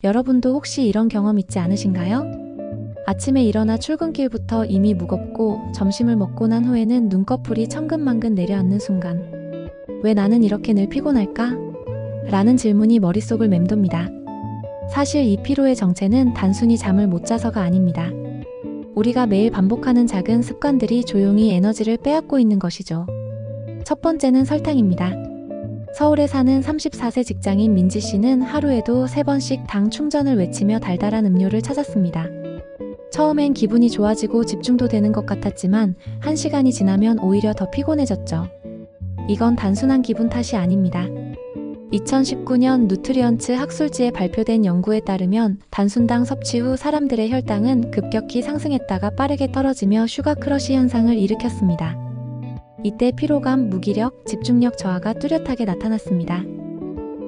여러분도 혹시 이런 경험 있지 않으신가요? 아침에 일어나 출근길부터 이미 무겁고 점심을 먹고 난 후에는 눈꺼풀이 천근만근 내려앉는 순간 왜 나는 이렇게 늘 피곤할까? 라는 질문이 머릿속을 맴돕니다. 사실 이 피로의 정체는 단순히 잠을 못 자서가 아닙니다. 우리가 매일 반복하는 작은 습관들이 조용히 에너지를 빼앗고 있는 것이죠. 첫 번째는 설탕입니다. 서울에 사는 34세 직장인 민지 씨는 하루에도 3번씩 당 충전을 외치며 달달한 음료를 찾았습니다. 처음엔 기분이 좋아지고 집중도 되는 것 같았지만 1시간이 지나면 오히려 더 피곤해졌죠. 이건 단순한 기분 탓이 아닙니다. 2019년 누트리언츠 학술지에 발표된 연구에 따르면 단순당 섭취 후 사람들의 혈당은 급격히 상승했다가 빠르게 떨어지며 슈가 크러쉬 현상을 일으켰습니다. 이때 피로감, 무기력, 집중력 저하가 뚜렷하게 나타났습니다.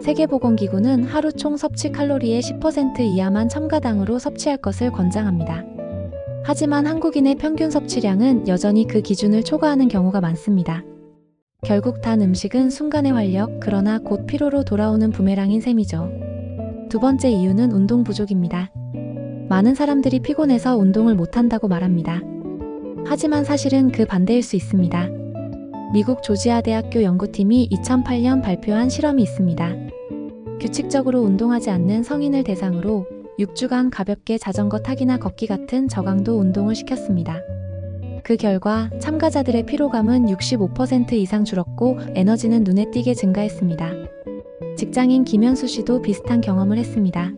세계보건기구는 하루 총 섭취 칼로리의 10% 이하만 첨가당으로 섭취할 것을 권장합니다. 하지만 한국인의 평균 섭취량은 여전히 그 기준을 초과하는 경우가 많습니다. 결국 단 음식은 순간의 활력, 그러나 곧 피로로 돌아오는 부메랑인 셈이죠. 두 번째 이유는 운동 부족입니다. 많은 사람들이 피곤해서 운동을 못한다고 말합니다. 하지만 사실은 그 반대일 수 있습니다. 미국 조지아 대학교 연구팀이 2008년 발표한 실험이 있습니다. 규칙적으로 운동하지 않는 성인을 대상으로 6주간 가볍게 자전거 타기나 걷기 같은 저강도 운동을 시켰습니다. 그 결과 참가자들의 피로감은 65% 이상 줄었고 에너지는 눈에 띄게 증가했습니다. 직장인 김현수 씨도 비슷한 경험을 했습니다.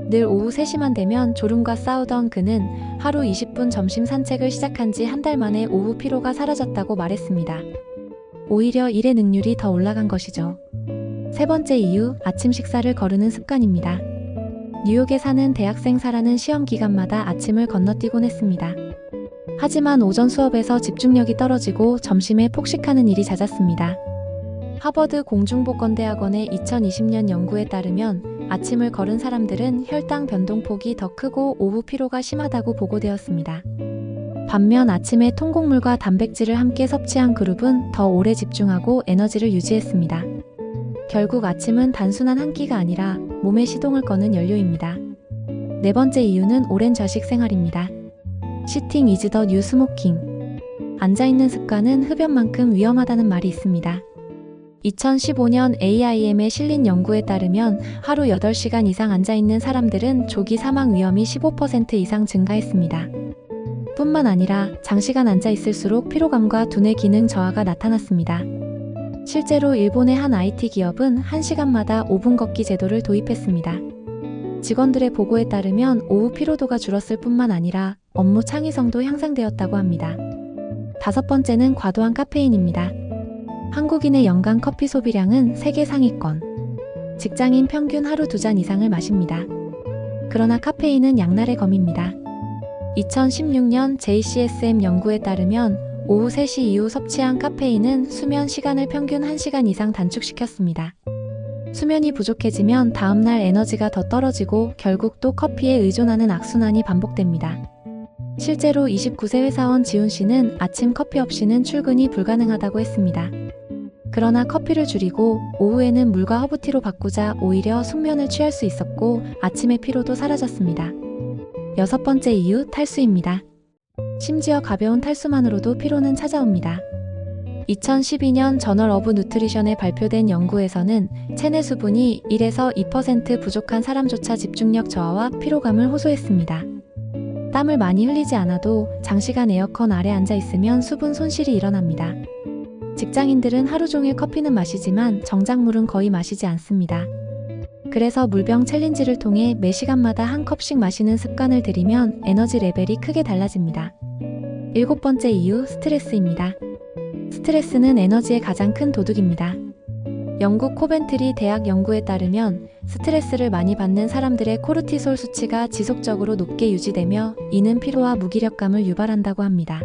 늘 오후 3시만 되면 졸음과 싸우던 그는 하루 20분 점심 산책을 시작한 지 한 달 만에 오후 피로가 사라졌다고 말했습니다. 오히려 일의 능률이 더 올라간 것이죠. 세 번째 이유, 아침 식사를 거르는 습관입니다. 뉴욕에 사는 대학생 사라는 시험 기간마다 아침을 건너뛰곤 했습니다. 하지만 오전 수업에서 집중력이 떨어지고 점심에 폭식하는 일이 잦았습니다. 하버드 공중보건대학원의 2020년 연구에 따르면 아침을 거른 사람들은 혈당 변동폭이 더 크고 오후 피로가 심하다고 보고되었습니다. 반면 아침에 통곡물과 단백질을 함께 섭취한 그룹은 더 오래 집중하고 에너지를 유지했습니다. 결국 아침은 단순한 한 끼가 아니라 몸의 시동을 거는 연료입니다. 네 번째 이유는 오랜 좌식 생활입니다. 시팅 이즈 더 뉴 스모킹. 앉아있는 습관은 흡연만큼 위험하다는 말이 있습니다. 2015년 AIM에 실린 연구에 따르면 하루 8시간 이상 앉아있는 사람들은 조기 사망 위험이 15% 이상 증가했습니다. 뿐만 아니라 장시간 앉아있을수록 피로감과 두뇌 기능 저하가 나타났습니다. 실제로 일본의 한 IT 기업은 1시간마다 5분 걷기 제도를 도입했습니다. 직원들의 보고에 따르면 오후 피로도가 줄었을 뿐만 아니라 업무 창의성도 향상되었다고 합니다. 다섯 번째는 과도한 카페인입니다. 한국인의 연간 커피 소비량은 세계 상위권. 직장인 평균 하루 2잔 이상을 마십니다. 그러나 카페인은 양날의 검입니다. 2016년 JCSM 연구에 따르면 오후 3시 이후 섭취한 카페인은 수면 시간을 평균 1시간 이상 단축시켰습니다. 수면이 부족해지면 다음날 에너지가 더 떨어지고 결국 또 커피에 의존하는 악순환이 반복됩니다. 실제로 29세 회사원 지훈 씨는 아침 커피 없이는 출근이 불가능하다고 했습니다. 그러나 커피를 줄이고 오후에는 물과 허브티로 바꾸자 오히려 숙면을 취할 수 있었고 아침의 피로도 사라졌습니다. 여섯 번째 이유, 탈수입니다. 심지어 가벼운 탈수만으로도 피로는 찾아옵니다. 2012년 저널 오브 누트리션에 발표된 연구에서는 체내 수분이 1에서 2% 부족한 사람조차 집중력 저하와 피로감을 호소했습니다. 땀을 많이 흘리지 않아도 장시간 에어컨 아래 앉아 있으면 수분 손실이 일어납니다. 직장인들은 하루 종일 커피는 마시지만 정작물은 거의 마시지 않습니다. 그래서 물병 챌린지를 통해 매 시간마다 한 컵씩 마시는 습관을 들이면 에너지 레벨이 크게 달라집니다. 일곱 번째 이유, 스트레스입니다. 스트레스는 에너지의 가장 큰 도둑입니다. 영국 코벤트리 대학 연구에 따르면 스트레스를 많이 받는 사람들의 코르티솔 수치가 지속적으로 높게 유지되며 이는 피로와 무기력감을 유발한다고 합니다.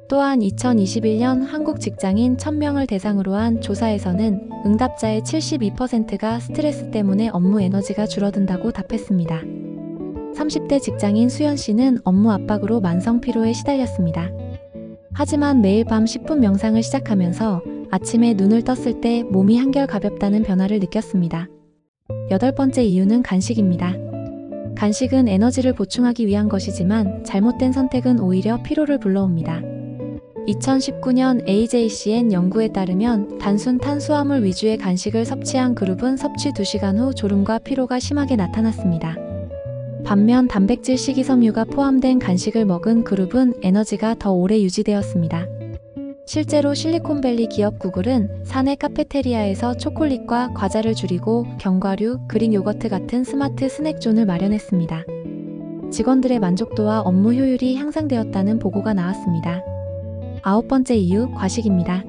또한 2021년 한국 직장인 1000명을 대상으로 한 조사에서는 응답자의 72%가 스트레스 때문에 업무 에너지가 줄어든다고 답했습니다. 30대 직장인 수연 씨는 업무 압박으로 만성 피로에 시달렸습니다. 하지만 매일 밤 10분 명상을 시작하면서 아침에 눈을 떴을 때 몸이 한결 가볍다는 변화를 느꼈습니다. 8번째 이유는 간식입니다. 간식은 에너지를 보충하기 위한 것이지만 잘못된 선택은 오히려 피로를 불러옵니다. 2019년 AJCN 연구에 따르면 단순 탄수화물 위주의 간식을 섭취한 그룹은 섭취 2시간 후 졸음과 피로가 심하게 나타났습니다. 반면 단백질 식이섬유가 포함된 간식을 먹은 그룹은 에너지가 더 오래 유지되었습니다. 실제로 실리콘밸리 기업 구글은 사내 카페테리아에서 초콜릿과 과자를 줄이고 견과류, 그릭 요거트 같은 스마트 스낵존을 마련했습니다. 직원들의 만족도와 업무 효율이 향상되었다는 보고가 나왔습니다. 9번째 이유, 과식입니다.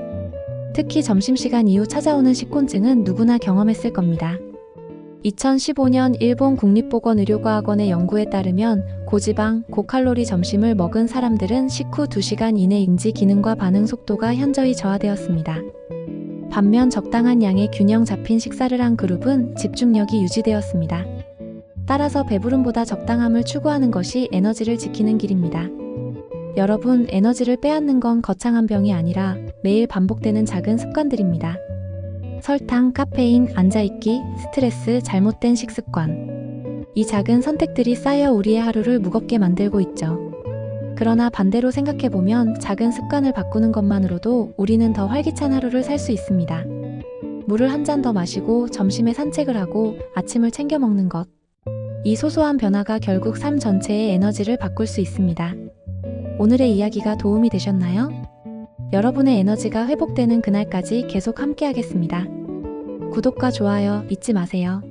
특히 점심시간 이후 찾아오는 식곤증은 누구나 경험했을 겁니다. 2015년 일본 국립보건의료과학원의 연구에 따르면 고지방, 고칼로리 점심을 먹은 사람들은 식후 2시간 이내 인지 기능과 반응 속도가 현저히 저하되었습니다. 반면 적당한 양의 균형 잡힌 식사를 한 그룹은 집중력이 유지되었습니다. 따라서 배부름보다 적당함을 추구하는 것이 에너지를 지키는 길입니다. 여러분, 에너지를 빼앗는 건 거창한 병이 아니라 매일 반복되는 작은 습관들입니다. 설탕, 카페인, 앉아있기, 스트레스, 잘못된 식습관. 이 작은 선택들이 쌓여 우리의 하루를 무겁게 만들고 있죠. 그러나 반대로 생각해보면 작은 습관을 바꾸는 것만으로도 우리는 더 활기찬 하루를 살 수 있습니다. 물을 한 잔 더 마시고 점심에 산책을 하고 아침을 챙겨 먹는 것. 이 소소한 변화가 결국 삶 전체의 에너지를 바꿀 수 있습니다. 오늘의 이야기가 도움이 되셨나요? 여러분의 에너지가 회복되는 그날까지 계속 함께하겠습니다. 구독과 좋아요 잊지 마세요.